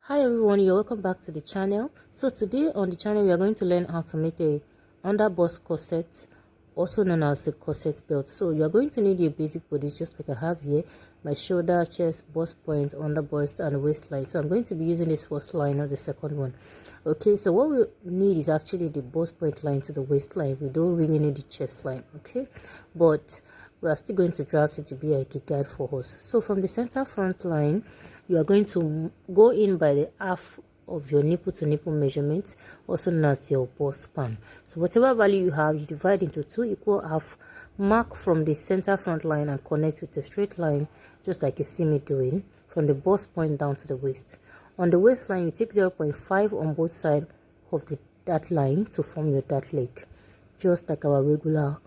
Hi everyone, you're welcome back to the channel. So today on the channel we are going to learn how to make a underbust corset, also known as a corset belt. So you are going to need your basic bodies just like I have here: my shoulder, chest, bust point, underbust and waistline. So I'm going to be using this first line, not the second one. Okay, so what we need is actually the bust point line to the waistline. We don't really need the chest line, okay, but we are still going to draft it to be like a guide for us. So from the center front line, you are going to go in by the half of your nipple to nipple measurement, also known as your bust span. So whatever value you have, you divide into 2 equal half, mark from the center front line and connect with a straight line, just like you see me doing, from the bust point down to the waist. On the waistline, you take 0.5 on both sides of that line to form your dart leg, just like our regular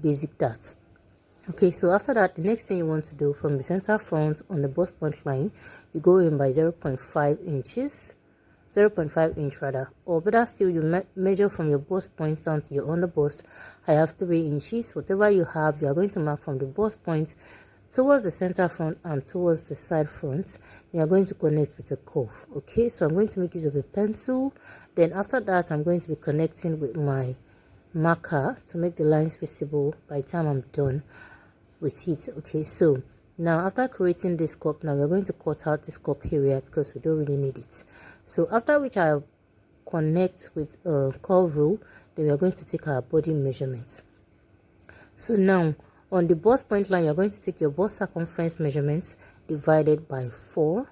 basic darts. Okay, so after that, the next thing you want to do, from the center front on the bust point line, you go in by 0.5 inches, 0.5 inch rather, or better still, you measure from your bust point down to your underbust. I have 3 inches. Whatever you have, you are going to mark from the bust point towards the center front and towards the side front. You are going to connect with a curve. Okay, so I'm going to make use of a pencil. Then after that, I'm going to be connecting with my marker to make the lines visible by the time I'm done with it. Okay, so now after creating this cup, now we're going to cut out this cup area because we don't really need it. So after which I connect with a curve rule, then we are going to take our body measurements. So now on the bust point line, you're going to take your bust circumference measurements divided by 4,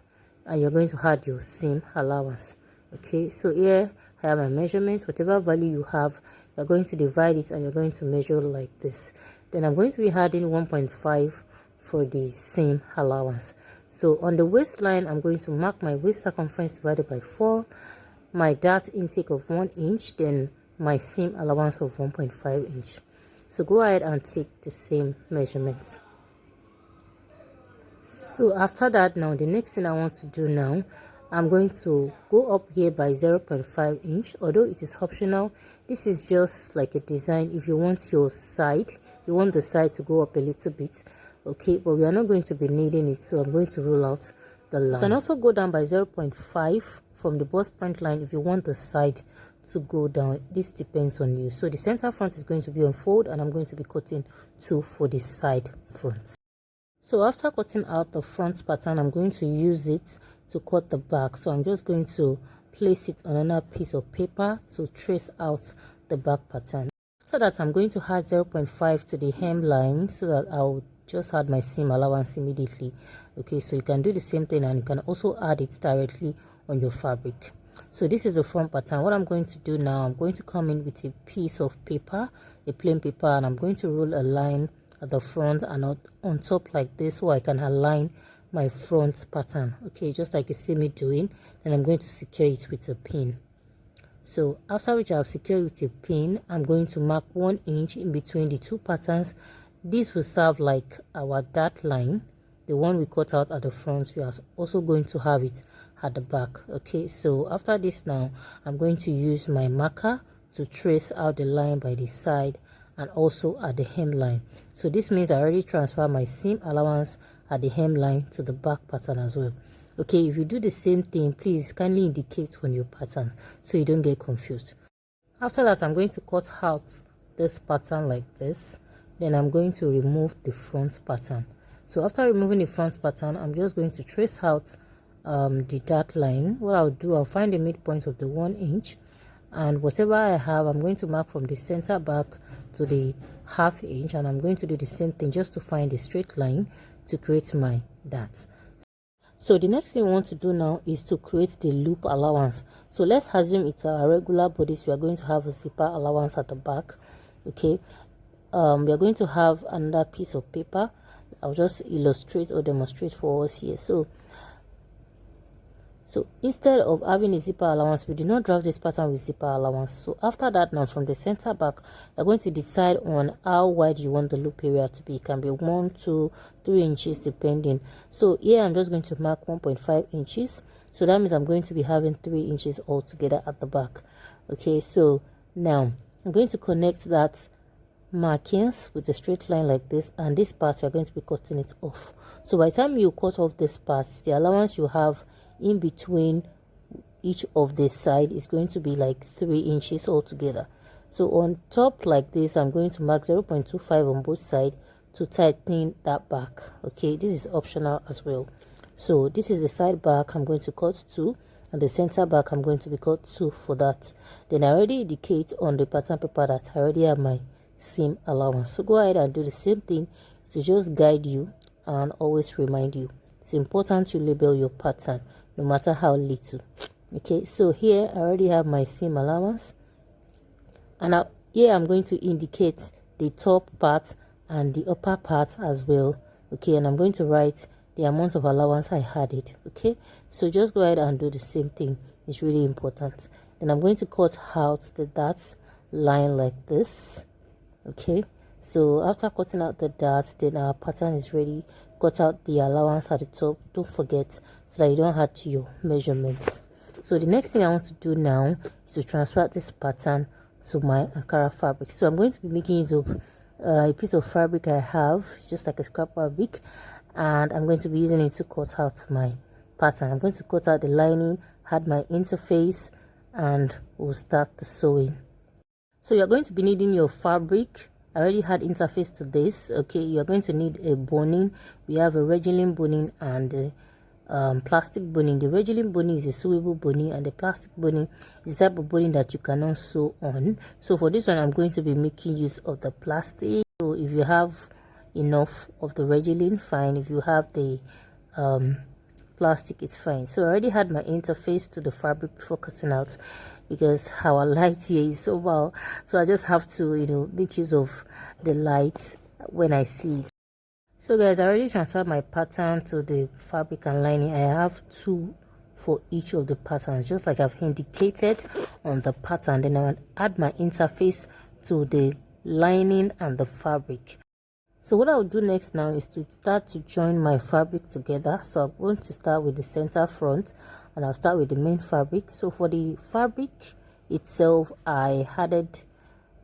and you're going to add your seam allowance. Okay, so here I have my measurements. Whatever value you have, you're going to divide it and you're going to measure like this. Then I'm going to be adding 1.5 for the seam allowance. So on the waistline, I'm going to mark my waist circumference divided by 4, my dart intake of 1 inch, then my seam allowance of 1.5 inch. So go ahead and take the same measurements. So after that, now the next thing I want to do now, I'm going to go up here by 0.5 inch, although it is optional. This is just like a design. If you want your side, you want the side to go up a little bit, okay, but we are not going to be needing it, so I'm going to rule out the line. You can also go down by 0.5 from the bust point line if you want the side to go down. This depends on you. So the center front is going to be on fold, and I'm going to be cutting 2 for the side front. So after cutting out the front pattern, I'm going to use it to cut the back. So I'm just going to place it on another piece of paper to trace out the back pattern. After that, I'm going to add 0.5 to the hemline so that I'll just add my seam allowance immediately. Okay, so you can do the same thing, and you can also add it directly on your fabric. So this is the front pattern. What I'm going to do now, I'm going to come in with a piece of paper, a plain paper, and I'm going to roll a line at the front and on top like this, so I can align my front pattern. Okay, just like you see me doing. Then I'm going to secure it with a pin. So after which I've secured with a pin, I'm going to mark 1 inch in between the 2 patterns. This will serve like our dart line. The one we cut out at the front, we are also going to have it at the back. Okay, so after this now, I'm going to use my marker to trace out the line by the side and also at the hemline. So this means I already transfer my seam allowance at the hemline to the back pattern as well. Okay, if you do the same thing, please kindly indicate on your pattern so you don't get confused. After that, I'm going to cut out this pattern like this. Then I'm going to remove the front pattern. So after removing the front pattern, I'm just going to trace out the dart line. What I'll do, I'll find the midpoint of the 1 inch, and whatever I have, I'm going to mark from the center back to the ½ inch, and I'm going to do the same thing just to find a straight line to create my dart. So the next thing we want to do now is to create the loop allowance. So let's assume it's a regular bodice. We are going to have a zipper allowance at the back. Okay, we are going to have another piece of paper. I'll just illustrate or demonstrate for us here. So instead of having a zipper allowance, we do not draft this pattern with zipper allowance. So after that, now from the center back, you're going to decide on how wide you want the loop area to be. It can be 1, 2, 3 inches depending. So here I'm just going to mark 1.5 inches. So that means I'm going to be having 3 inches altogether at the back. Okay, so now I'm going to connect that markings with a straight line like this, and this part we're going to be cutting it off. So by the time you cut off this part, the allowance you have in between each of the side is going to be like 3 inches altogether. So on top like this, I'm going to mark 0.25 on both sides to tighten that back. Okay, this is optional as well. So this is the side back, I'm going to cut 2, and the center back I'm going to be cut 2 for that. Then I already indicate on the pattern paper that I already have my seam allowance. So go ahead and do the same thing to just guide you and always remind you. It's important to label your pattern no matter how little. Okay, so here I already have my seam allowance, and here I'm going to indicate the top part and the upper part as well. Okay, and I'm going to write the amount of allowance I added. Okay, so just go ahead and do the same thing. It's really important. Then I'm going to cut out the dots line like this. Okay, so after cutting out the dots, then our pattern is ready. Cut out the allowance at the top, don't forget, so that you don't add to your measurements. So the next thing I want to do now is to transfer this pattern to my Ankara fabric. So I'm going to be making use of a piece of fabric I have, just like a scrap fabric, and I'm going to be using it to cut out my pattern. I'm going to cut out the lining, add my interface, and we'll start the sewing. So you're going to be needing your fabric. I already had interface to this. Okay, you're going to need a boning. We have a Regilin boning and plastic boning. The Regilin boning is a sewable boning, and the plastic boning is the type of boning that you cannot sew on. So for this one, I'm going to be making use of the plastic. So if you have enough of the Regilin, fine. If you have the plastic, it's fine. So I already had my interface to the fabric before cutting out, because our light here is so well, so I just have to make use of the light when I see it. So guys, I already transferred my pattern to the fabric and lining. I have 2 for each of the patterns, just like I've indicated on the pattern. Then I will add my interface to the lining and the fabric. So what I'll do next now is to start to join my fabric together. So I'm going to start with the center front, and I'll start with the main fabric. So for the fabric itself, I added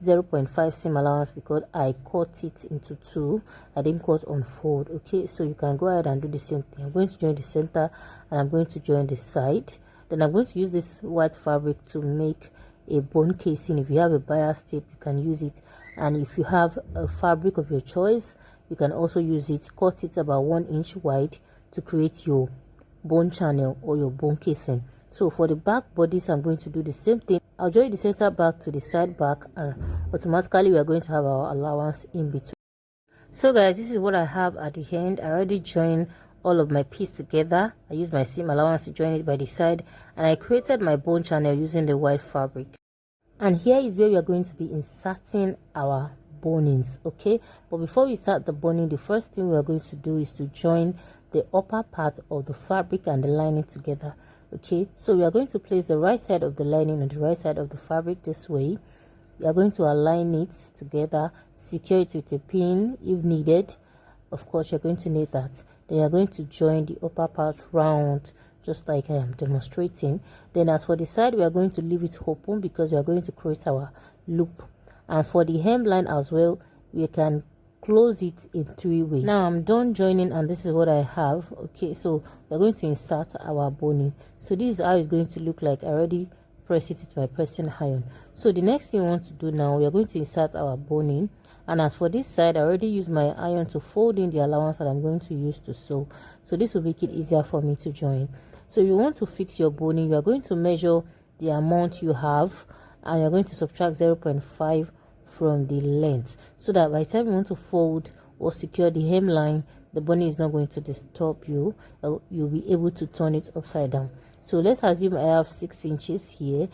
0.5 seam allowance because I cut it into 2. I didn't cut on fold. Okay, so you can go ahead and do the same thing. I'm going to join the center, and I'm going to join the side. Then I'm going to use this white fabric to make a bone casing. If you have a bias tape, you can use it, and if you have a fabric of your choice, you can also use it. Cut it about 1 inch wide to create your bone channel or your bone casing. So for the back bodies, I'm going to do the same thing. I'll join the center back to the side back, and automatically we are going to have our allowance in between. So guys, this is what I have at the end. I already joined all of my pieces together. I used my seam allowance to join it by the side, and I created my bone channel using the white fabric. And here is where we are going to be inserting our bonings. Okay, but before we start the boning, the first thing we are going to do is to join the upper part of the fabric and the lining together. Okay, so we are going to place the right side of the lining on the right side of the fabric this way. We are going to align it together, secure it with a pin if needed. Of course, you're going to need that. Then you're going to join the upper part round, just like I am demonstrating. Then as for the side, we are going to leave it open because we are going to create our loop. And for the hemline as well, we can close it in 3 ways. Now I'm done joining, and this is what I have. Okay, so we're going to insert our boning. So this is how it's going to look like. I already press it with my pressing iron. So the next thing we want to do now, we are going to insert our boning. And as for this side, I already used my iron to fold in the allowance that I'm going to use to sew. So this will make it easier for me to join. So if you want to fix your boning, you are going to measure the amount you have, and you're going to subtract 0.5 from the length, so that by the time you want to fold or secure the hemline, the boning is not going to disturb you. You'll be able to turn it upside down. So let's assume I have 6 inches here.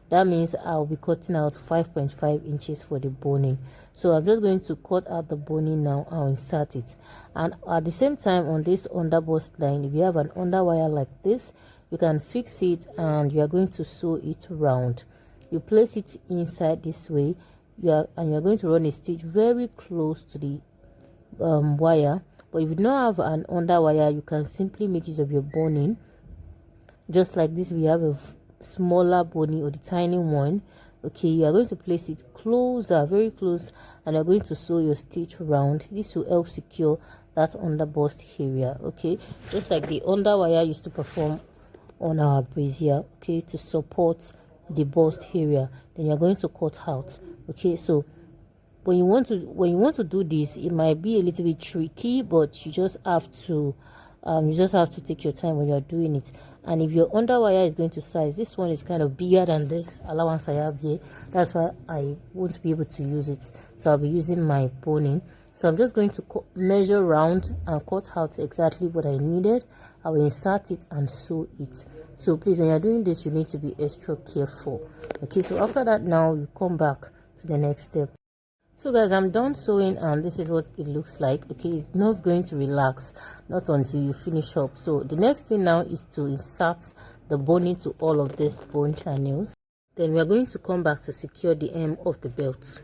That means I'll be cutting out 5.5 inches for the boning. So I'm just going to cut out the boning now. I'll insert it, and at the same time on this underbust line, if you have an underwire like this, you can fix it, and you are going to sew it round. You place it inside this way, you're going to run a stitch very close to the wire. But if you don't have an underwire, you can simply make use of your boning, just like this. We have a smaller boning or the tiny one. Okay, you are going to place it closer, very close, and you're going to sew your stitch round. This will help secure that underbust area. Okay, just like the underwire used to perform on our brazier, okay, to support the bust area. Then you're going to cut out. Okay, so when you want to do this, it might be a little bit tricky, but you just have to take your time when you're doing it. And if your underwire is going to size, this one is kind of bigger than this allowance I have here. That's why I won't be able to use it, so I'll be using my boning. So I'm just going to measure round and cut out exactly what I needed. I will insert it and sew it. So please, when you're doing this, you need to be extra careful. Okay, so after that, now you come back to the next step. So guys, I'm done sewing and this is what it looks like. Okay, it's not going to relax, not until you finish up. So the next thing now is to insert the boning to all of these bone channels. Then we are going to come back to secure the hem of the belt.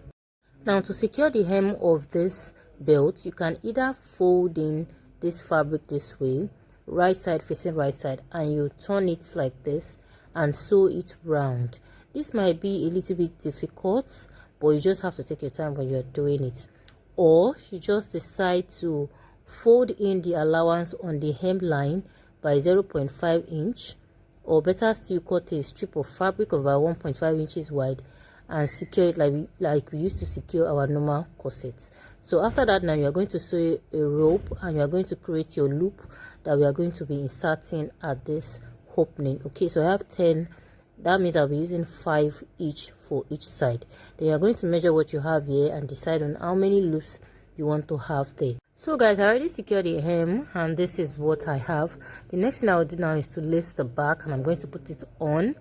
Now, to secure the hem of this belt, you can either fold in this fabric this way, right side facing right side, and you turn it like this and sew it round. This might be a little bit difficult, but you just have to take your time when you're doing it. Or you just decide to fold in the allowance on the hemline by 0.5 inch, or better still, cut a strip of fabric of about 1.5 inches wide and secure it like we used to secure our normal corsets. So after that, now you are going to sew a rope and you are going to create your loop that we are going to be inserting at this opening. Okay, so I have 10. That means I'll be using 5 each for each side. Then you are going to measure what you have here and decide on how many loops you want to have there. So guys, I already secured the hem and this is what I have. The next thing I'll do now is to lace the back, and I'm going to put it on.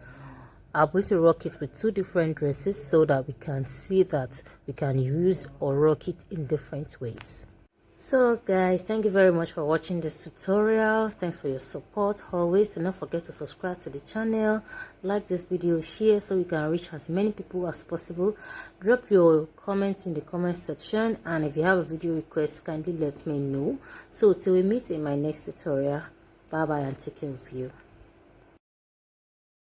I'm going to rock it with 2 different dresses so that we can see that we can use or rock it in different ways. So guys, thank you very much for watching this tutorial. Thanks for your support always. Do not forget to subscribe to the channel, like this video, share so we can reach as many people as possible. Drop your comments in the comment section, and if you have a video request, kindly let me know. So till we meet in my next tutorial, bye bye and take care of you.